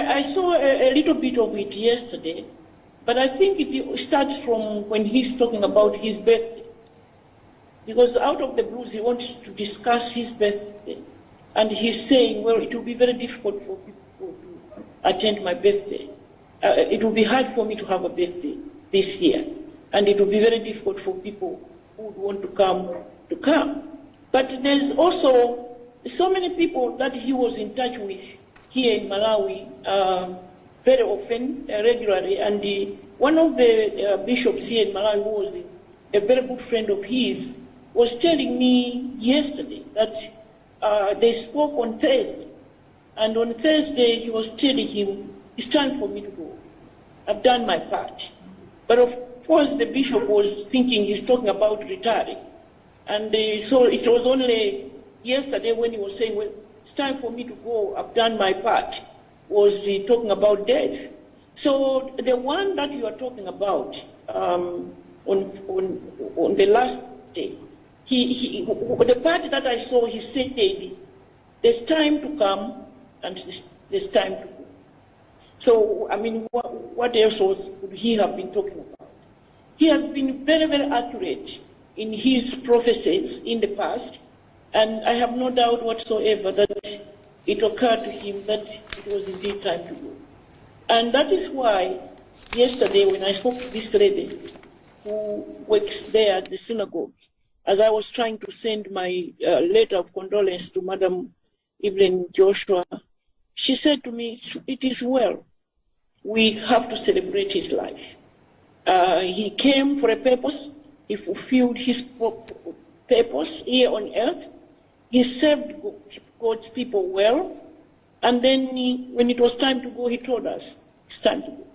I saw a little bit of it yesterday, but I think it starts from when he's talking about his birthday. Because out of the blues, he wants to discuss his birthday. And he's saying, well, it will be very difficult for people to attend my birthday. It will be hard for me to have a birthday this year. And it will be very difficult for people who would want to come. But there's also so many people that he was in touch with here in Malawi very often, regularly. And one of the bishops here in Malawi, who was a very good friend of his, was telling me yesterday that they spoke on Thursday. And on Thursday, he was telling him, it's time for me to go. I've done my part. But of course, the bishop was thinking he's talking about retiring. And so it was only yesterday when he was saying, well, it's time for me to go, I've done my part, was he talking about death. So the one that you are talking about on the last day, the part that I saw, he said, there's time to come and there's time to go. So, I mean, what else would he have been talking about? He has been very, very accurate in his prophecies in the past, and I have no doubt whatsoever that it occurred to him that it was indeed time to go. And that is why yesterday when I spoke to this lady who works there at the synagogue, as I was trying to send my letter of condolence to Madam Evelyn Joshua, she said to me, it is well. We have to celebrate his life. He came for a purpose. He fulfilled his purpose here on earth. He served God's people well. And then when it was time to go, he told us, it's time to go.